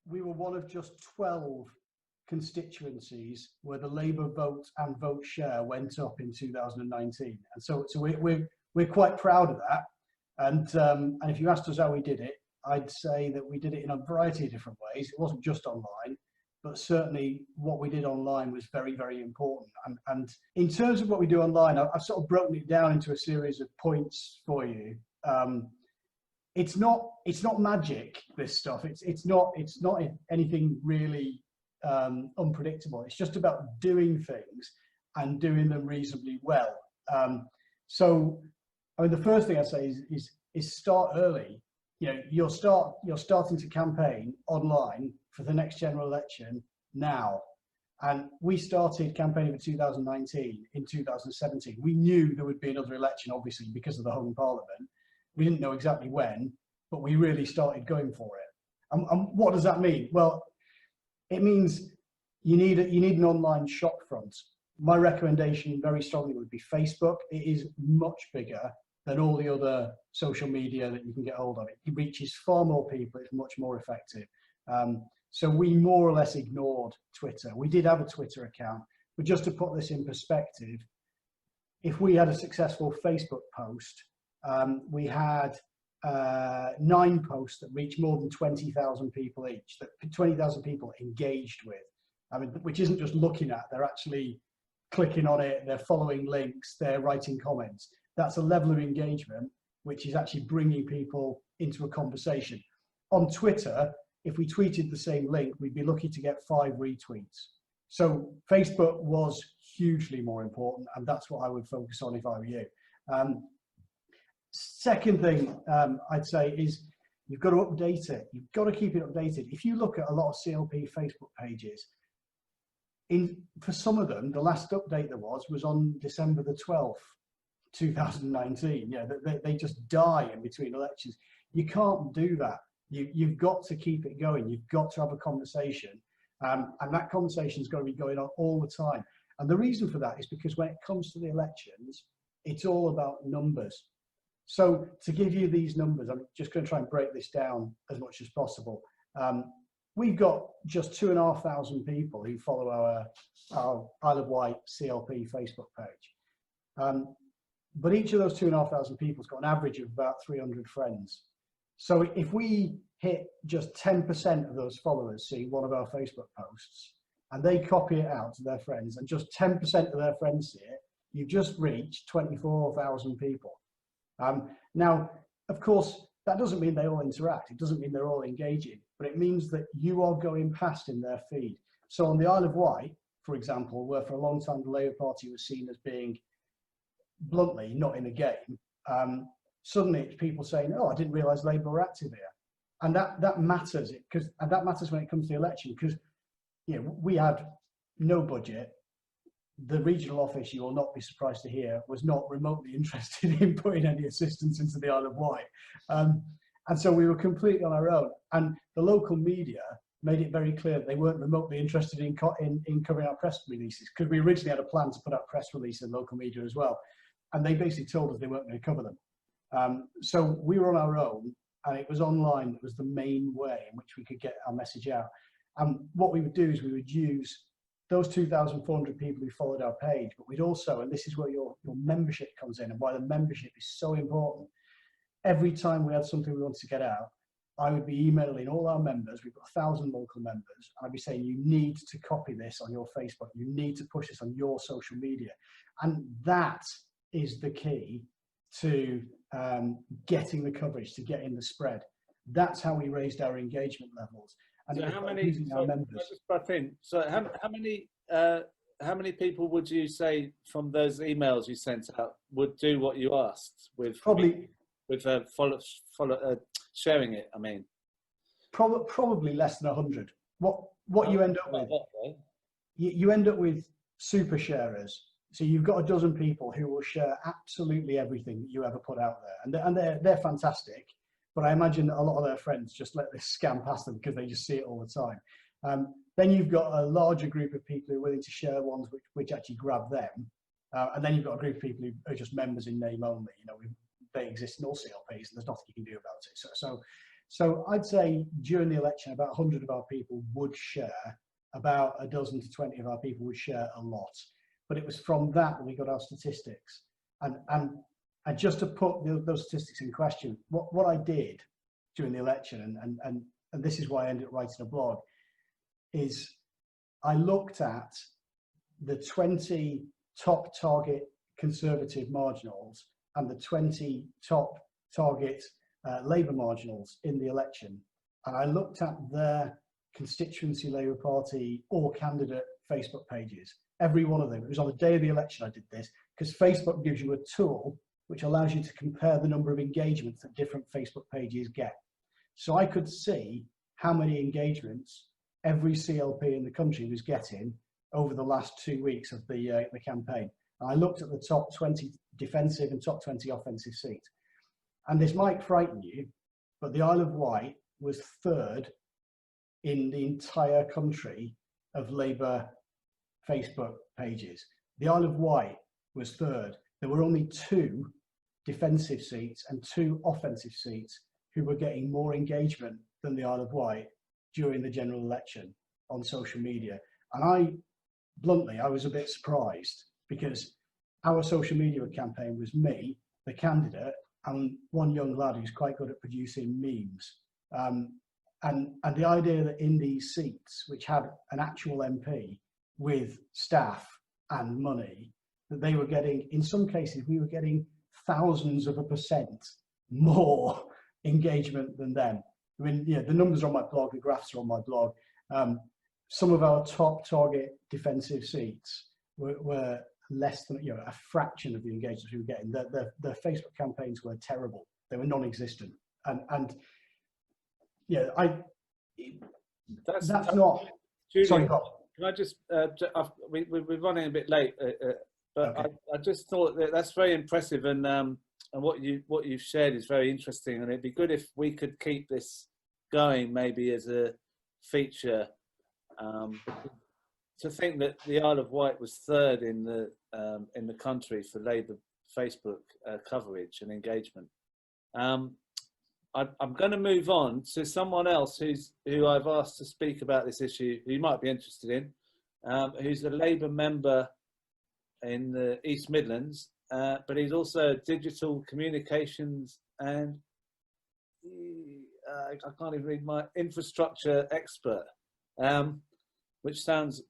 we were one of just 12 constituencies where the Labour vote and vote share went up in 2019, and so we're quite proud of that. And if you asked us how we did it, I'd say that we did it in a variety of different ways. It wasn't just online, but certainly what we did online was very, very important. And in terms of what we do online, I've sort of broken it down into a series of points for you. It's not magic, this stuff. It's not anything really unpredictable. It's just about doing things and doing them reasonably well. So, I mean, the first thing I say is start early. You know, you're starting to campaign online for the next general election now. And we started campaigning for 2019 in 2017. We knew there would be another election, obviously, because of the Home Parliament. We didn't know exactly when, but we really started going for it. And what does that mean? Well, it means you need an online shop front. My recommendation very strongly would be Facebook. It is much bigger than all the other social media that you can get hold of. It reaches far more people, it's much more effective. So we more or less ignored Twitter. We did have a Twitter account, but just to put this in perspective, if we had a successful Facebook post, we had 9 posts that reached more than 20,000 people each, that 20,000 people engaged with. I mean, which isn't just looking at, they're actually clicking on it, they're following links, they're writing comments. That's a level of engagement which is actually bringing people into a conversation. On Twitter, if we tweeted the same link, we'd be lucky to get 5 retweets. So Facebook was hugely more important, and that's what I would focus on if I were you. Second thing I'd say is you've got to update it. You've got to keep it updated. If you look at a lot of CLP Facebook pages, for some of them, the last update there was on December the 12th, 2019. Yeah, they just die in between elections. You can't do that. You've got to keep it going. You've got to have a conversation, and that conversation's got to be going on all the time. And the reason for that is because when it comes to the elections, it's all about numbers. So to give you these numbers, I'm just going to try and break this down as much as possible. We've got just 2,500 people who follow our Isle of Wight CLP Facebook page. But each of those 2,500 people has got an average of about 300 friends. So if we hit just 10% of those followers see one of our Facebook posts and they copy it out to their friends and just 10% of their friends see it, you've just reached 24,000 people. Now, of course, that doesn't mean they all interact. It doesn't mean they're all engaging, but it means that you are going past in their feed. So on the Isle of Wight, for example, where for a long time the Labour Party was seen as being, bluntly, not in the game, suddenly it's people saying, oh, I didn't realise Labour were active here. And that matters, and that matters when it comes to the election, because we had no budget. The regional office, you will not be surprised to hear, was not remotely interested in putting any assistance into the Isle of Wight. And so we were completely on our own. And the local media made it very clear that they weren't remotely interested in covering our press releases, because we originally had a plan to put out press release in local media as well. And they basically told us they weren't going to cover them. So we were on our own, and it was online that was the main way in which we could get our message out. And what we would do is we would use those 2,400 people who followed our page, but we'd also, and this is where your membership comes in and why the membership is so important. Every time we had something we wanted to get out, I would be emailing all our members. We've got 1,000 local members, and I'd be saying, you need to copy this on your Facebook. You need to push this on your social media. And that is the key to getting the coverage, to getting the spread. That's how we raised our engagement levels. And so how many? So how many people would you say from those emails you sent out would do what you asked with sharing it? I mean, probably less than 100. What you end up with? You end up with super sharers. So you've got a dozen people who will share absolutely everything that you ever put out there, and they're fantastic. But I imagine that a lot of their friends just let this scan past them because they just see it all the time. Then you've got a larger group of people who are willing to share ones which actually grab them. And then you've got a group of people who are just members in name only. They exist in all CLPs and there's nothing you can do about it. So I'd say during the election, about 100 of our people would share, about a dozen to 20 of our people would share a lot. But it was from that we got our statistics. And just to put those statistics in question, what I did during the election, and this is why I ended up writing a blog, is I looked at the 20 top target Conservative marginals and the 20 top target Labour marginals in the election. And I looked at their constituency Labour Party or candidate Facebook pages, every one of them. It was on the day of the election I did this, because Facebook gives you a tool which allows you to compare the number of engagements that different Facebook pages get. So I could see how many engagements every CLP in the country was getting over the last 2 weeks of the campaign. And I looked at the top 20 defensive and top 20 offensive seats. And this might frighten you, but the Isle of Wight was third in the entire country of Labour Facebook pages. The Isle of Wight was third. There were only 2 defensive seats and 2 offensive seats who were getting more engagement than the Isle of Wight during the general election on social media. And bluntly, I was a bit surprised, because our social media campaign was me, the candidate, and one young lad who's quite good at producing memes. And the idea that in these seats, which had an actual MP with staff and money, that they were getting, in some cases, we were getting thousands of % more engagement than them. I mean, yeah, the numbers are on my blog, the graphs are on my blog. Some of our top target defensive seats were less than, a fraction of the engagements we were getting. The Facebook campaigns were terrible. They were non-existent. And yeah, that's not. Julian, sorry, God. Can I just, we're running a bit late, but okay. I just thought that's very impressive, and what you've shared is very interesting, and it'd be good if we could keep this going, maybe as a feature. To think that the Isle of Wight was third in the country for Labour Facebook coverage and engagement. I'm going to move on to someone else who I've asked to speak about this issue, who you might be interested in, who's a Labour member in the East Midlands, but he's also a digital communications and I can't even read, my infrastructure expert, which sounds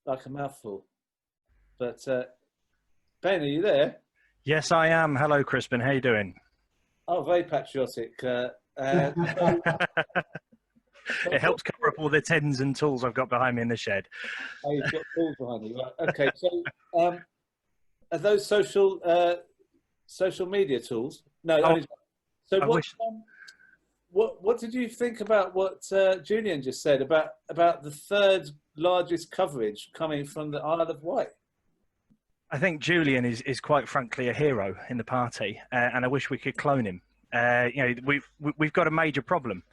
like a mouthful. But Ben, are you there? Yes, I am. Hello, Crispin. How you doing? Oh, very patriotic. It helps cover up all the tins and tools I've got behind me in the shed. Oh, you've got tools behind you. Right. Okay, so are those social media tools? No. Oh, so what did you think about what Julian just said about the third largest coverage coming from the Isle of Wight? I think Julian is quite frankly a hero in the party, and I wish we could clone him. We've got a major problem,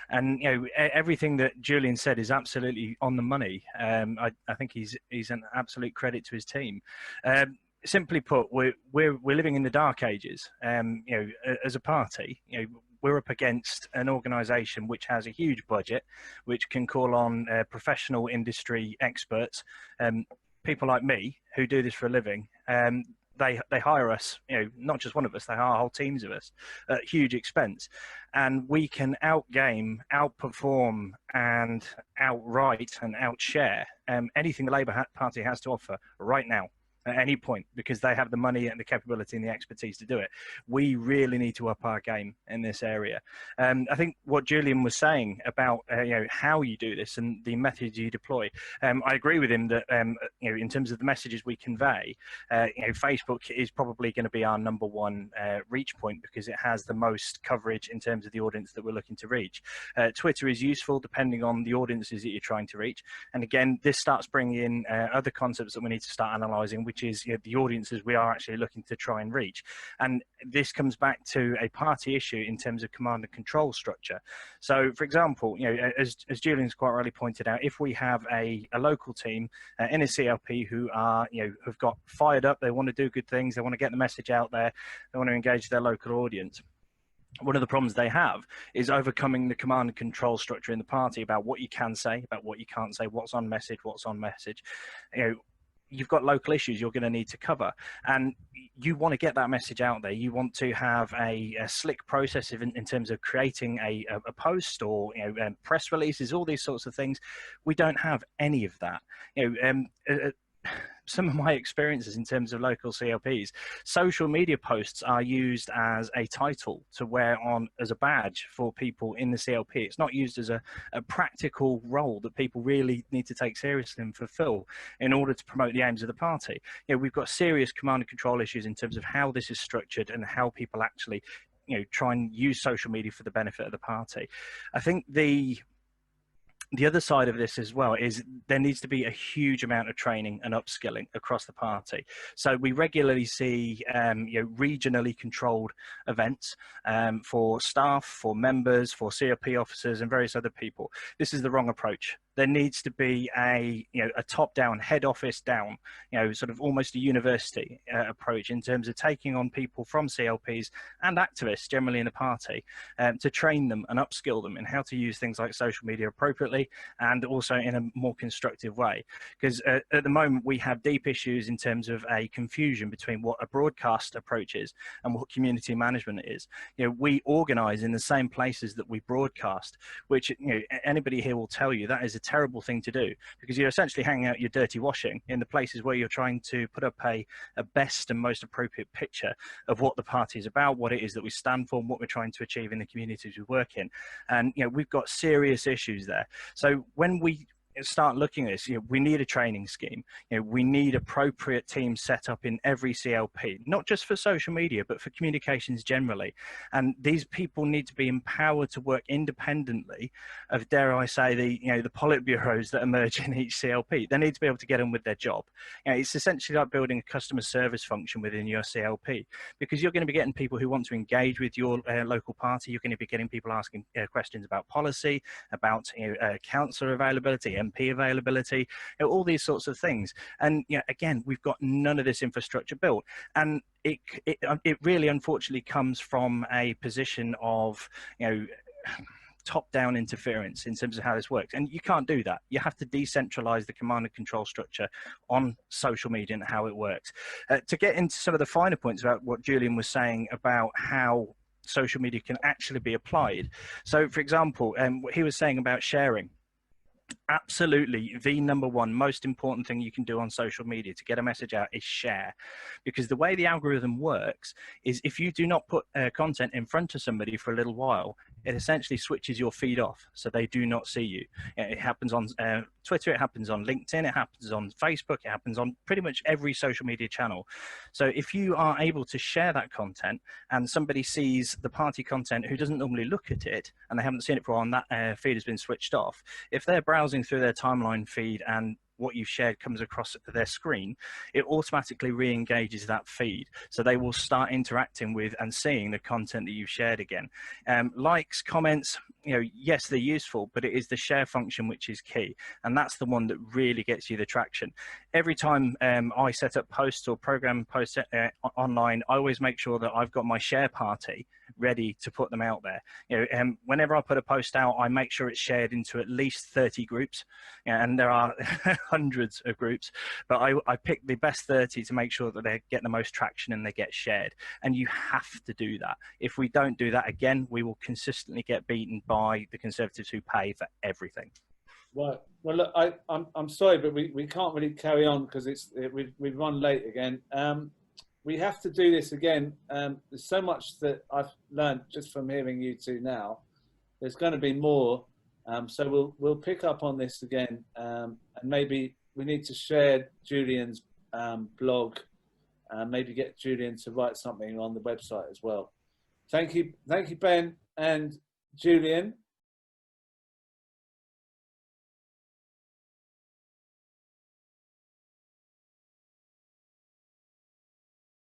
and everything that Julian said is absolutely on the money. I think he's an absolute credit to his team. Simply put, we're living in the dark ages. As a party, we're up against an organisation which has a huge budget, which can call on professional industry experts, people like me who do this for a living. They hire us, not just one of us, they hire whole teams of us at huge expense. And we can outgame, outperform and outright and outshare anything the Labour Party has to offer right now. At any point, because they have the money and the capability and the expertise to do it. We really need to up our game in this area. I think what Julian was saying about how you do this and the methods you deploy, I agree with him that in terms of the messages we convey, Facebook is probably going to be our #1 reach point, because it has the most coverage in terms of the audience that we're looking to reach. Twitter is useful depending on the audiences that you're trying to reach, and again, this starts bringing in other concepts that we need to start analysing, which is the audiences we are actually looking to try and reach. And this comes back to a party issue in terms of command and control structure. So, for example, as Julian's quite rightly pointed out, if we have a local team in a CLP who are, have got fired up, they want to do good things, they want to get the message out there, they want to engage their local audience. one of the problems they have is overcoming the command and control structure in the party about what you can say, about what you can't say, what's on message, what's on message. You know, you've got local issues you're going to need to cover, and you want to get that message out there. You want to have a slick process in terms of creating a post, or press releases, all these sorts of things. We don't have any of that. Some of my experiences in terms of local CLPs, social media posts are used as a title to wear on as a badge for people in the CLP. It's not used as a practical role that people really need to take seriously and fulfill in order to promote the aims of the party. We've got serious command and control issues in terms of how this is structured and how people actually try and use social media for the benefit of the party. I think the other side of this as well is there needs to be a huge amount of training and upskilling across the party. So we regularly see regionally controlled events for staff, for members, for CLP officers and various other people. This is the wrong approach. There needs to be a top-down, head office down, sort of almost a university approach in terms of taking on people from CLPs and activists generally in the party to train them and upskill them in how to use things like social media appropriately and also in a more constructive way. Because at the moment we have deep issues in terms of a confusion between what a broadcast approach is and what community management is. We organise in the same places that we broadcast, which anybody here will tell you that is a terrible thing to do, because you're essentially hanging out your dirty washing in the places where you're trying to put up a best and most appropriate picture of what the party is about, what it is that we stand for, and what we're trying to achieve in the communities we work in. And we've got serious issues there. So when we start looking at this, we need a training scheme. We need appropriate teams set up in every CLP, not just for social media, but for communications generally. And these people need to be empowered to work independently of, dare I say, the politburos that emerge in each CLP. They need to be able to get on with their job. It's essentially like building a customer service function within your CLP, because you're going to be getting people who want to engage with your local party. You're going to be getting people asking questions about policy, about councillor availability, MP availability, all these sorts of things. And again, we've got none of this infrastructure built, and it really unfortunately comes from a position of top-down interference in terms of how this works. And you can't do that. You have to decentralize the command and control structure on social media and how it works. To get into some of the finer points about what Julian was saying about how social media can actually be applied. So for example, what he was saying about sharing. Absolutely, the number one most important thing you can do on social media to get a message out is share, because the way the algorithm works is if you do not put content in front of somebody for a little while, it essentially switches your feed off, so they do not see you. It happens on Twitter, it happens on LinkedIn, it happens on Facebook, it happens on pretty much every social media channel. So if you are able to share that content and somebody sees the party content who doesn't normally look at it and they haven't seen it for a while and that feed has been switched off, if they're browsing through their timeline feed and what you've shared comes across their screen, it automatically re-engages that feed. So they will start interacting with and seeing the content that you've shared again. Likes, comments, yes, they're useful, but it is the share function which is key. And that's the one that really gets you the traction. Every time I set up posts or program posts online, I always make sure that I've got my share party ready to put them out there. Whenever I put a post out, I make sure it's shared into at least 30 groups, and there are hundreds of groups, but I pick the best 30 to make sure that they get the most traction and they get shared. And you have to do that. If we don't do that, again, we will consistently get beaten by the Conservatives who pay for everything. Right. Well, look, I'm sorry, but we can't really carry on because we've run late again. We have to do this again. There's so much that I've learned just from hearing you two now. There's going to be more, so we'll pick up on this again, and maybe we need to share Julian's blog, maybe get Julian to write something on the website as well. Thank you, Ben and Julian.